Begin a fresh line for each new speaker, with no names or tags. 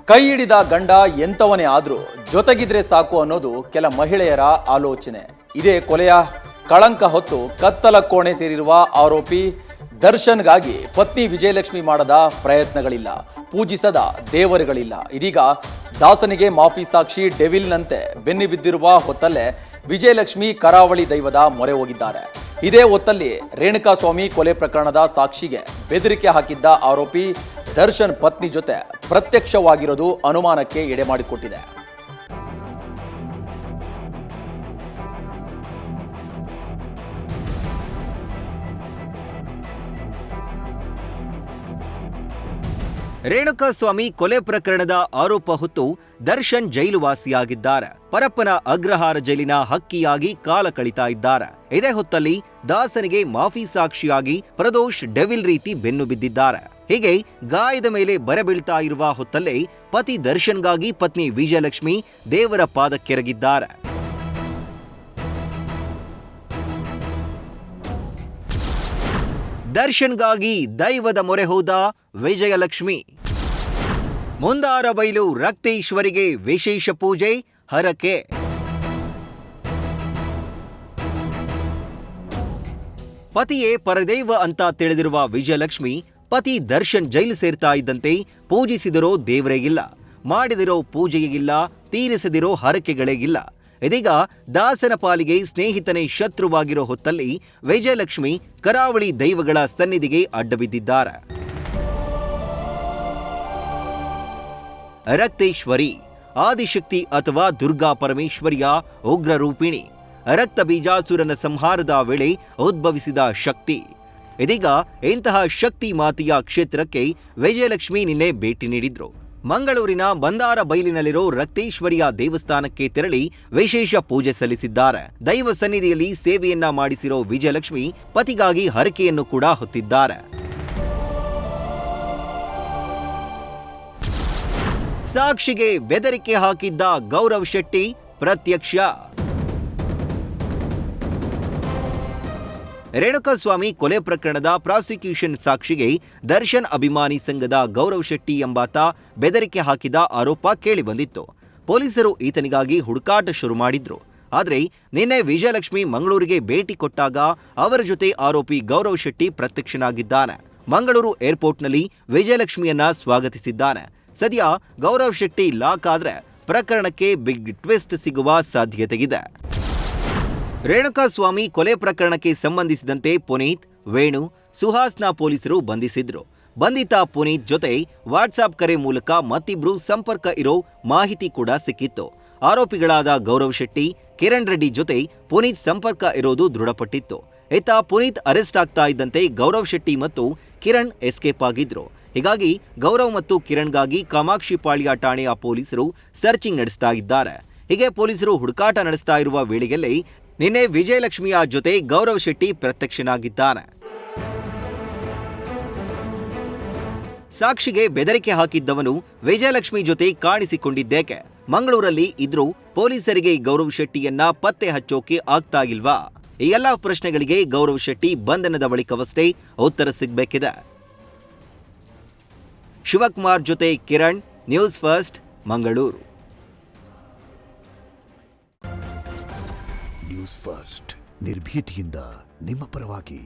ಕೈ ಹಿಡಿದ ಗಂಡ ಎಂತವನೇ ಆದ್ರೂ ಜೊತೆಗಿದ್ರೆ ಸಾಕು ಅನ್ನೋದು ಕೆಲ ಮಹಿಳೆಯರ ಆಲೋಚನೆ. ಇದೇ ಕೊಲೆಯ ಕಳಂಕ ಹೊತ್ತು ಕತ್ತಲ ಕೋಣೆ ಸೇರಿರುವ ಆರೋಪಿ ದರ್ಶನ್ಗಾಗಿ ಪತ್ನಿ ವಿಜಯಲಕ್ಷ್ಮಿ ಮಾಡದ ಪ್ರಯತ್ನಗಳಿಲ್ಲ, ಪೂಜಿಸದ ದೇವರುಗಳಿಲ್ಲ. ಇದೀಗ ದಾಸನಿಗೆ ಮಾಫಿ ಸಾಕ್ಷಿ ಡೆವಿಲ್ನಂತೆ ಬೆನ್ನಿ ಬಿದ್ದಿರುವ ಹೊತ್ತಲ್ಲೇ ವಿಜಯಲಕ್ಷ್ಮಿ ಕರಾವಳಿ ದೈವದ ಮೊರೆ ಹೋಗಿದ್ದಾರೆ. ಇದೇ ಹೊತ್ತಲ್ಲಿ ರೇಣುಕಾಸ್ವಾಮಿ ಕೊಲೆ ಪ್ರಕರಣದ ಸಾಕ್ಷಿಗೆ ಬೆದರಿಕೆ ಹಾಕಿದ್ದ ಆರೋಪಿ ದರ್ಶನ್ ಪತ್ನಿ ಜೊತೆ ಪ್ರತ್ಯಕ್ಷವಾಗಿರೋದು ಅನುಮಾನಕ್ಕೆ ಎಡೆ ಮಾಡಿಕೊಟ್ಟಿದೆ.
ರೇಣುಕಾಸ್ವಾಮಿ ಕೊಲೆ ಪ್ರಕರಣದ ಆರೋಪ ಹೊತ್ತು ದರ್ಶನ್ ಜೈಲುವಾಸಿಯಾಗಿದ್ದಾರೆ. ಪರಪ್ಪನ ಅಗ್ರಹಾರ ಜೈಲಿನ ಹಕ್ಕಿಯಾಗಿ ಕಾಲ ಕಳೀತಾ ಇದ್ದಾರೆ. ಇದೇ ಹೊತ್ತಲ್ಲಿ ದಾಸನಿಗೆ ಮಾಫಿ ಸಾಕ್ಷಿಯಾಗಿ ಪ್ರದೋಷ್ ಡೆವಿಲ್ ರೀತಿ ಬೆನ್ನು ಬಿದ್ದಿದ್ದಾರೆ. ಹೀಗೆ ಗಾಯದ ಮೇಲೆ ಬರಬೀಳ್ತಾ ಇರುವ ಹೊತ್ತಲ್ಲೇ ಪತಿ ದರ್ಶನ್ಗಾಗಿ ಪತ್ನಿ ವಿಜಯಲಕ್ಷ್ಮಿ ದೇವರ ಪಾದಕ್ಕೆರಗಿದ್ದಾರೆ. ದರ್ಶನ್ಗಾಗಿ ದೈವದ ಮೊರೆ ಹೋದ ವಿಜಯಲಕ್ಷ್ಮಿ. ಮುಂದಾರಬೈಲು ರಕ್ತೇಶ್ವರಿಗೆ ವಿಶೇಷ ಪೂಜೆ, ಹರಕೆ. ಪತಿಯೇ ಪರದೈವ ಅಂತ ತಿಳಿದಿರುವ ವಿಜಯಲಕ್ಷ್ಮಿ ಪತಿ ದರ್ಶನ್ ಜೈಲು ಸೇರ್ತಾ ಇದ್ದಂತೆ ಪೂಜಿಸಿದಿರೋ ದೇವರೇ ಇಲ್ಲ, ಮಾಡಿದಿರೋ ಪೂಜೆಯೇ ಇಲ್ಲ, ತೀರಿಸದಿರೋ ಹರಕೆಗಳೇ ಇಲ್ಲ. ಇದೀಗ ದಾಸನ ಪಾಲಿಗೆ ಸ್ನೇಹಿತನೇ ಶತ್ರುವಾಗಿರೋ ಹೊತ್ತಲ್ಲಿ ವಿಜಯಲಕ್ಷ್ಮಿ ಕರಾವಳಿ ದೈವಗಳ ಸನ್ನಿಧಿಗೆ ಅಡ್ಡಬಿದ್ದಿದ್ದಾರೆ. ರಕ್ತೇಶ್ವರಿ, ಆದಿಶಕ್ತಿ ಅಥವಾ ದುರ್ಗಾ ಪರಮೇಶ್ವರಿಯ ಉಗ್ರ ರೂಪಿಣಿ, ರಕ್ತ ಬೀಜಾಸುರನ ಸಂಹಾರದ ವೇಳೆ ಉದ್ಭವಿಸಿದ ಶಕ್ತಿ. ಇದೀಗ ಇಂತಹ ಶಕ್ತಿ ಮಾತೆಯ ಕ್ಷೇತ್ರಕ್ಕೆ ವಿಜಯಲಕ್ಷ್ಮಿ ನಿನ್ನೆ ಭೇಟಿ ನೀಡಿದ್ರು. ಮಂಗಳೂರಿನ ಬಂದಾರ ಬೈಲಿನಲ್ಲಿರೋ ರಕ್ತೇಶ್ವರಿಯ ದೇವಸ್ಥಾನಕ್ಕೆ ತೆರಳಿ ವಿಶೇಷ ಪೂಜೆ ಸಲ್ಲಿಸಿದ್ದಾರೆ. ದೈವ ಸನ್ನಿಧಿಯಲ್ಲಿ ಸೇವೆಯನ್ನ ಮಾಡಿಸಿರೋ ವಿಜಯಲಕ್ಷ್ಮಿ ಪತಿಗಾಗಿ ಹರಕೆಯನ್ನು ಕೂಡ ಹೊತ್ತಿದ್ದಾರೆ. ಸಾಕ್ಷಿಗೆ ಬೆದರಿಕೆ ಹಾಕಿದ್ದ ಗೌರವ್ ಶೆಟ್ಟಿ ಪ್ರತ್ಯಕ್ಷ. ರೇಣುಕಾಸ್ವಾಮಿ ಕೊಲೆ ಪ್ರಕರಣದ ಪ್ರಾಸಿಕ್ಯೂಷನ್ ಸಾಕ್ಷಿಗೆ ದರ್ಶನ್ ಅಭಿಮಾನಿ ಸಂಘದ ಗೌರವ್ ಶೆಟ್ಟಿ ಎಂಬಾತ ಬೆದರಿಕೆ ಹಾಕಿದ ಆರೋಪ ಕೇಳಿಬಂದಿತ್ತು. ಪೊಲೀಸರು ಈತನಿಗಾಗಿ ಹುಡುಕಾಟ ಶುರು ಮಾಡಿದ್ರು. ಆದರೆ ನಿನ್ನೆ ವಿಜಯಲಕ್ಷ್ಮಿ ಮಂಗಳೂರಿಗೆ ಭೇಟಿ ಕೊಟ್ಟಾಗ ಅವರ ಜೊತೆ ಆರೋಪಿ ಗೌರವ್ ಶೆಟ್ಟಿ ಪ್ರತ್ಯಕ್ಷನಾಗಿದ್ದಾನೆ. ಮಂಗಳೂರು ಏರ್ಪೋರ್ಟ್ನಲ್ಲಿ ವಿಜಯಲಕ್ಷ್ಮಿಯನ್ನ ಸ್ವಾಗತಿಸಿದ್ದಾನೆ. ಸದ್ಯ ಗೌರವ್ ಶೆಟ್ಟಿ ಲಾಕ್ ಆದ್ರೆ ಪ್ರಕರಣಕ್ಕೆ ಬಿಗ್ ಟ್ವಿಸ್ಟ್ ಸಿಗುವ ಸಾಧ್ಯತೆಯಿದೆ. ರೇಣುಕಾಸ್ವಾಮಿ ಕೊಲೆ ಪ್ರಕರಣಕ್ಕೆ ಸಂಬಂಧಿಸಿದಂತೆ ಪುನೀತ್, ವೇಣು, ಸುಹಾಸ್ನ ಪೊಲೀಸರು ಬಂಧಿಸಿದ್ರು. ಬಂಧಿತ ಪುನೀತ್ ಜೊತೆ ವಾಟ್ಸಾಪ್ ಕರೆ ಮೂಲಕ ಮತ್ತಿಬ್ರು ಸಂಪರ್ಕ ಇರೋ ಮಾಹಿತಿ ಕೂಡ ಸಿಕ್ಕಿತ್ತು. ಆರೋಪಿಗಳಾದ ಗೌರವ್ ಶೆಟ್ಟಿ, ಕಿರಣ್ ರೆಡ್ಡಿ ಜೊತೆ ಪುನೀತ್ ಸಂಪರ್ಕ ಇರೋದು ದೃಢಪಟ್ಟಿತ್ತು. ಇತ್ತ ಪುನೀತ್ ಅರೆಸ್ಟ್ ಆಗ್ತಾ ಇದ್ದಂತೆ ಗೌರವ್ ಶೆಟ್ಟಿ ಮತ್ತು ಕಿರಣ್ ಎಸ್ಕೇಪ್ ಆಗಿದ್ರು. ಹೀಗಾಗಿ ಗೌರವ್ ಮತ್ತು ಕಿರಣ್ಗಾಗಿ ಕಾಮಾಕ್ಷಿಪಾಳ್ಯ ಠಾಣೆಯ ಪೊಲೀಸರು ಸರ್ಚಿಂಗ್ ನಡೆಸ್ತಾ ಇದ್ದಾರೆ. ಹೀಗೆ ಪೊಲೀಸರು ಹುಡುಕಾಟ ನಡೆಸ್ತಾ ಇರುವ ವೇಳೆಯಲ್ಲೇ ನಿನ್ನೆ ವಿಜಯಲಕ್ಷ್ಮಿಯ ಜೊತೆ ಗೌರವ್ ಶೆಟ್ಟಿ ಪ್ರತ್ಯಕ್ಷನಾಗಿದ್ದಾನೆ. ಸಾಕ್ಷಿಗೆ ಬೆದರಿಕೆ ಹಾಕಿದ್ದವನು ವಿಜಯಲಕ್ಷ್ಮಿ ಜೊತೆ ಕಾಣಿಸಿಕೊಂಡಿದ್ದೇಕೆ? ಮಂಗಳೂರಲ್ಲಿ ಇದ್ರೂ ಪೊಲೀಸರಿಗೆ ಗೌರವ್ ಶೆಟ್ಟಿಯನ್ನ ಪತ್ತೆ ಹಚ್ಚೋಕೆ ಆಗ್ತಾ ಇಲ್ವಾ? ಈ ಎಲ್ಲಾ ಪ್ರಶ್ನೆಗಳಿಗೆ ಗೌರವ್ ಶೆಟ್ಟಿ ಬಂಧನದ ಬಳಿಕವಷ್ಟೇ ಉತ್ತರ ಸಿಗಬೇಕಿದೆ. ಶಿವಕುಮಾರ್ ಜೊತೆ Kiran, news first, Mangaluru.
News first ನಿರ್ಭೀತಿಯಿಂದ ನಿಮ್ಮ ಪರವಾಗಿ.